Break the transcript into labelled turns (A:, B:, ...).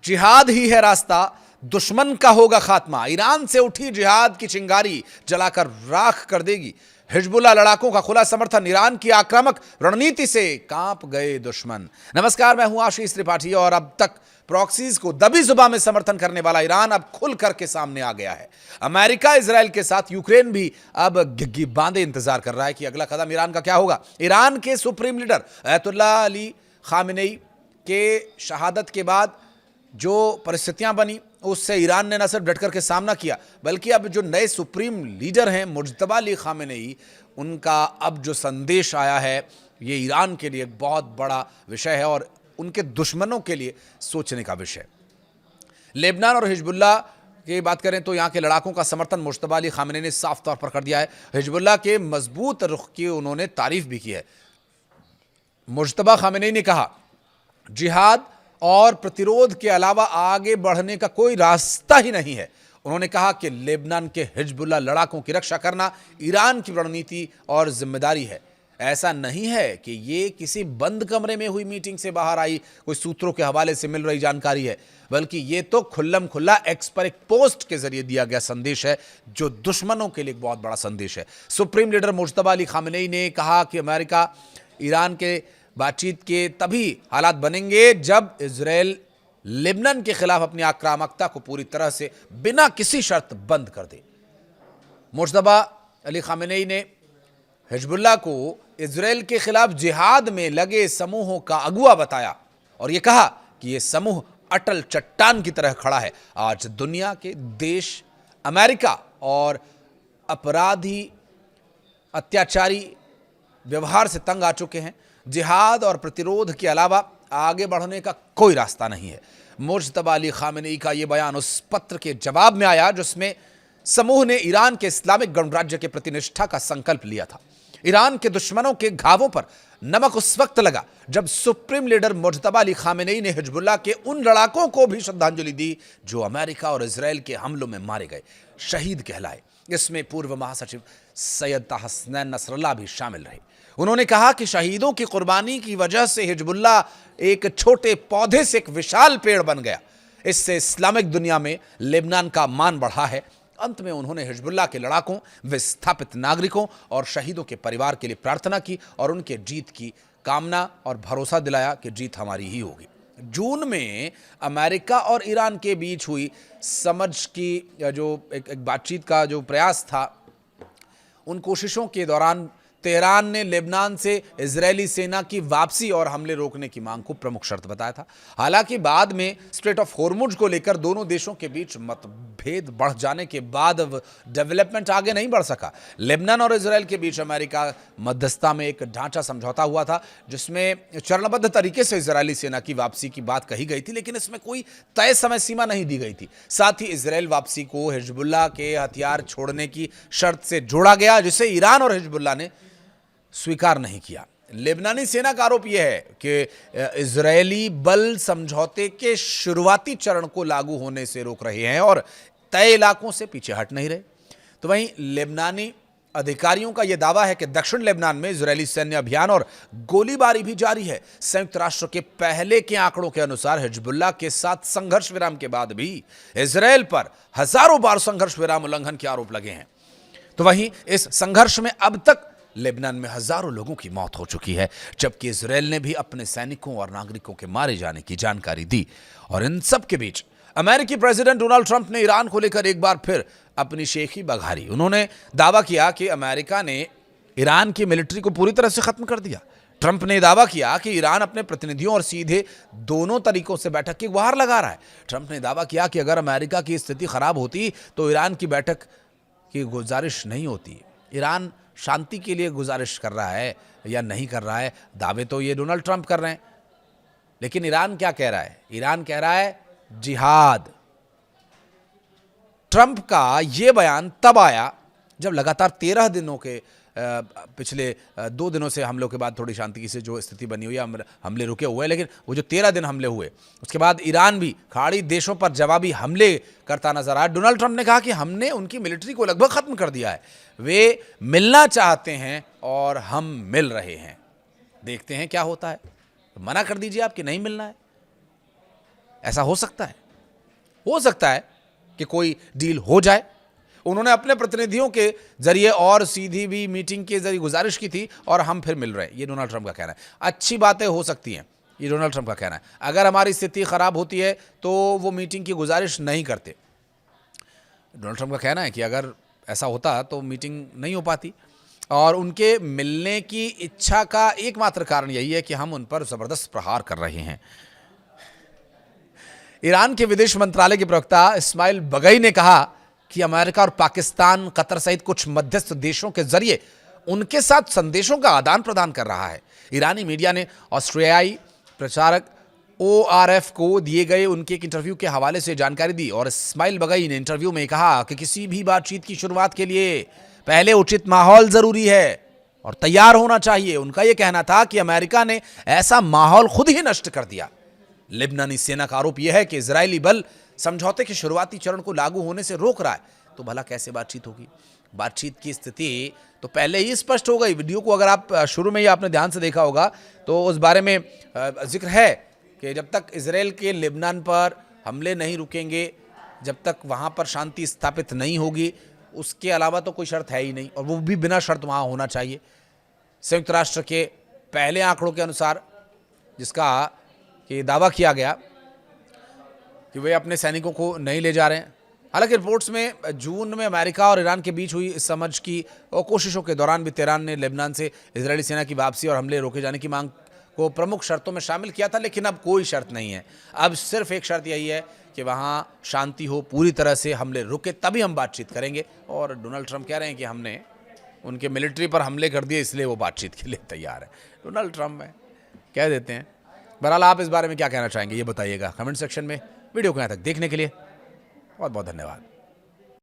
A: जिहाद ही है रास्ता, दुश्मन का होगा खात्मा। ईरान से उठी जिहाद की चिंगारी जलाकर राख कर देगी। हिजबुल्लाह लड़ाकों का खुला समर्थन, ईरान की आक्रामक रणनीति से कांप गए दुश्मन। नमस्कार, मैं हूं आशीष त्रिपाठी और अब तक प्रॉक्सीज को दबी जुबान में समर्थन करने वाला ईरान अब खुल करके सामने आ गया है। अमेरिका इजराइल के साथ यूक्रेन भी अब गिग्गी बांधे इंतजार कर रहा है कि अगला कदम ईरान का क्या होगा। ईरान के supreme leader Ayatollah Ali Khamenei के शहादत के बाद जो परिस्थितियां बनी उससे ईरान ने न सिर्फ डट करके सामना किया, बल्कि अब जो नए सुप्रीम लीडर हैं मुज्तबा अली खामेनेई, उनका अब जो संदेश आया है ये ईरान के लिए एक बहुत बड़ा विषय है और उनके दुश्मनों के लिए सोचने का विषय। लेबनान और हिजबुल्लाह की बात करें तो यहाँ के लड़ाकों का समर्थन मुज्तबा अली खामेनेई ने साफ तौर पर कर दिया है। हिजबुल्लाह के मजबूत रुख की उन्होंने तारीफ भी की है। मुज्तबा खामेनेई ने कहा, जिहाद और प्रतिरोध के अलावा आगे बढ़ने का कोई रास्ता ही नहीं है। उन्होंने कहा कि लेबनान के हिजबुल्लाह लड़ाकों की रक्षा करना ईरान की रणनीति और जिम्मेदारी है। ऐसा नहीं है कि ये किसी बंद कमरे में हुई मीटिंग से बाहर आई कोई सूत्रों के हवाले से मिल रही जानकारी है, बल्कि ये तो खुल्लम खुल्ला एक्स पर एक पोस्ट के जरिए दिया गया संदेश है, जो दुश्मनों के लिए एक बहुत बड़ा संदेश है। Supreme leader Mojtaba Ali Khamenei ने कहा कि अमेरिका ईरान के बातचीत के तभी हालात बनेंगे जब इजराइल लेबनान के खिलाफ अपनी आक्रामकता को पूरी तरह से बिना किसी शर्त बंद कर दे। मुज्तबा अली खामेनेई ने हिजबुल्लाह को इजराइल के खिलाफ जिहाद में लगे समूहों का अगुवा बताया और यह कहा कि यह समूह अटल चट्टान की तरह खड़ा है। आज दुनिया के देश अमेरिका और अपराधी अत्याचारी व्यवहार से तंग आ चुके हैं। जिहाद और प्रतिरोध के अलावा आगे बढ़ने का कोई रास्ता नहीं है। मुज्तबा अली खामेनेई का यह बयान उस पत्र के जवाब में आया जिसमें समूह ने ईरान के इस्लामिक गणराज्य के प्रति निष्ठा का संकल्प लिया था। ईरान के दुश्मनों के घावों पर नमक उस वक्त लगा जब supreme leader Mojtaba Ali Khamenei ने हिजबुल्लाह के उन लड़ाकों को भी श्रद्धांजलि दी जो अमेरिका और इजराइल के हमलों में मारे गए, शहीद कहलाए। इसमें पूर्व महासचिव सैयद हसनैन नसरल्लाह भी शामिल रहे। उन्होंने कहा कि शहीदों की कुर्बानी की वजह से हिजबुल्लाह एक छोटे पौधे से एक विशाल पेड़ बन गया। इससे इस्लामिक दुनिया में लेबनान का मान बढ़ा है। अंत में उन्होंने हिजबुल्लाह के लड़ाकों, विस्थापित नागरिकों और शहीदों के परिवार के लिए प्रार्थना की और उनके जीत की कामना और भरोसा दिलाया कि जीत हमारी ही होगी। जून में अमेरिका और ईरान के बीच हुई समझ की जो एक बातचीत का जो प्रयास था, उन कोशिशों के दौरान तेहरान ने लेबनान से इजरायली सेना की वापसी और हमले रोकने की मांग को प्रमुख शर्त बताया था। हालांकि बाद में स्ट्रेट ऑफ होर्मुज को लेकर दोनों देशों के बीच मतभेद बढ़ जाने के बाद डेवलपमेंट आगे नहीं बढ़ सका। लेबनान और इजरायल के बीच अमेरिका मध्यस्थता में एक ढांचा समझौता हुआ था जिसमें चरणबद्ध तरीके से इजरायली सेना की वापसी की बात कही गई थी, लेकिन इसमें कोई तय समय सीमा नहीं दी गई थी। साथ ही इजरायल वापसी को हिजबुल्लाह के हथियार छोड़ने की शर्त से जोड़ा गया, जिसे ईरान और हिजबुल्लाह ने स्वीकार नहीं किया। लेबनानी सेना का आरोप यह है कि इजरायली बल समझौते के शुरुआती चरण को लागू होने से रोक रहे हैं और तय इलाकों से पीछे हट नहीं रहे। तो वहीं लेबनानी अधिकारियों का यह दावा है कि दक्षिण लेबनान में इजरायली सैन्य अभियान और गोलीबारी भी जारी है। संयुक्त राष्ट्र के पहले के आंकड़ों के अनुसार हिजबुल्लाह के साथ संघर्ष विराम के बाद भी इजरायल पर हजारों बार संघर्ष विराम उल्लंघन के आरोप लगे हैं। तो वहीं इस संघर्ष में अब तक लेबनान में हजारों लोगों की मौत हो चुकी है, जबकि इजरायल ने भी अपने सैनिकों और नागरिकों के मारे जाने की जानकारी दी। और इन सब के बीच अमेरिकी प्रेसिडेंट डोनाल्ड ट्रंप ने ईरान को लेकर एक बार फिर अपनी शेखी बघारी। उन्होंने दावा किया कि अमेरिका ने ईरान की मिलिट्री को पूरी तरह से खत्म कर दिया। ट्रंप ने दावा किया कि ईरान अपने प्रतिनिधियों और सीधे दोनों तरीकों से बैठक की गुहार लगा रहा है। ट्रंप ने दावा किया कि अगर अमेरिका की स्थिति खराब होती तो ईरान की बैठक की गुजारिश नहीं होती। ईरान शांति के लिए गुजारिश कर रहा है या नहीं कर रहा है, दावे तो ये डोनाल्ड ट्रंप कर रहे हैं, लेकिन ईरान क्या कह रहा है? ईरान कह रहा है जिहाद। ट्रंप का यह बयान तब आया जब लगातार 13 दिनों के पिछले 2 दिनों से हमलों के बाद थोड़ी शांति से जो स्थिति बनी हुई है, हमले रुके हुए हैं, लेकिन वो जो 13 दिन हमले हुए उसके बाद ईरान भी खाड़ी देशों पर जवाबी हमले करता नजर आया। डोनाल्ड ट्रंप ने कहा कि हमने उनकी मिलिट्री को लगभग खत्म कर दिया है, वे मिलना चाहते हैं और हम मिल रहे हैं, देखते हैं क्या होता है। मना कर दीजिए आप कि नहीं मिलना है। ऐसा हो सकता है कि कोई डील हो जाए। उन्होंने अपने प्रतिनिधियों के जरिए और सीधी भी मीटिंग के जरिए गुजारिश की थी और हम फिर मिल रहे हैं, ये डोनाल्ड ट्रंप का कहना है। अच्छी बातें हो सकती हैं, ये डोनाल्ड ट्रंप का कहना है। अगर हमारी स्थिति खराब होती है तो वो मीटिंग की गुजारिश नहीं करते। डोनाल्ड ट्रंप का कहना है कि अगर ऐसा होता तो मीटिंग नहीं हो पाती, और उनके मिलने की इच्छा का एकमात्र कारण यही है कि हम उन पर जबरदस्त प्रहार कर रहे हैं। ईरान के विदेश मंत्रालय के प्रवक्ता इस्माइल बगई ने कहा कि अमेरिका और पाकिस्तान, कतर सहित कुछ मध्यस्थ देशों के जरिए उनके साथ संदेशों का आदान प्रदान कर रहा है। ईरानी मीडिया ने ऑस्ट्रेलियाई प्रचारक ORF को दिए गए उनके एक इंटरव्यू के हवाले से जानकारी दी, और इस्माइल बगई ने इंटरव्यू में कहा कि किसी भी बातचीत की शुरुआत के लिए पहले उचित माहौल जरूरी है और तैयार होना चाहिए। उनका यह कहना था कि अमेरिका ने ऐसा माहौल खुद ही नष्ट कर दिया। लेबनानी सेना का आरोप यह है कि इजरायली बल समझौते के शुरुआती चरण को लागू होने से रोक रहा है। तो भला कैसे बातचीत होगी? बातचीत की स्थिति तो पहले ही स्पष्ट हो गई। वीडियो को अगर आप शुरू में ही आपने ध्यान से देखा होगा तो उस बारे में जिक्र है कि जब तक इजराइल के लेबनान पर हमले नहीं रुकेंगे, जब तक वहाँ पर शांति स्थापित नहीं होगी, उसके अलावा तो कोई शर्त है ही नहीं, और वो भी बिना शर्त वहाँ होना चाहिए। संयुक्त राष्ट्र के पहले आंकड़ों के अनुसार, जिसका कि दावा किया गया कि वे अपने सैनिकों को नहीं ले जा रहे हैं। हालांकि रिपोर्ट्स में जून में अमेरिका और ईरान के बीच हुई इस समझ की कोशिशों के दौरान भी तेहरान ने लेबनान से इजरायली सेना की वापसी और हमले रोके जाने की मांग को प्रमुख शर्तों में शामिल किया था, लेकिन अब कोई शर्त नहीं है। अब सिर्फ एक शर्त यही है कि वहाँ शांति हो, पूरी तरह से हमले रुके, तभी हम बातचीत करेंगे। और डोनाल्ड ट्रंप कह रहे हैं कि हमने उनके मिलिट्री पर हमले कर दिए, इसलिए वो बातचीत के लिए तैयार है। डोनाल्ड ट्रंप है, कह देते हैं। बहरहाल आप इस बारे में क्या कहना चाहेंगे, ये बताइएगा कमेंट सेक्शन में। वीडियो को यहाँ तक देखने के लिए बहुत बहुत धन्यवाद।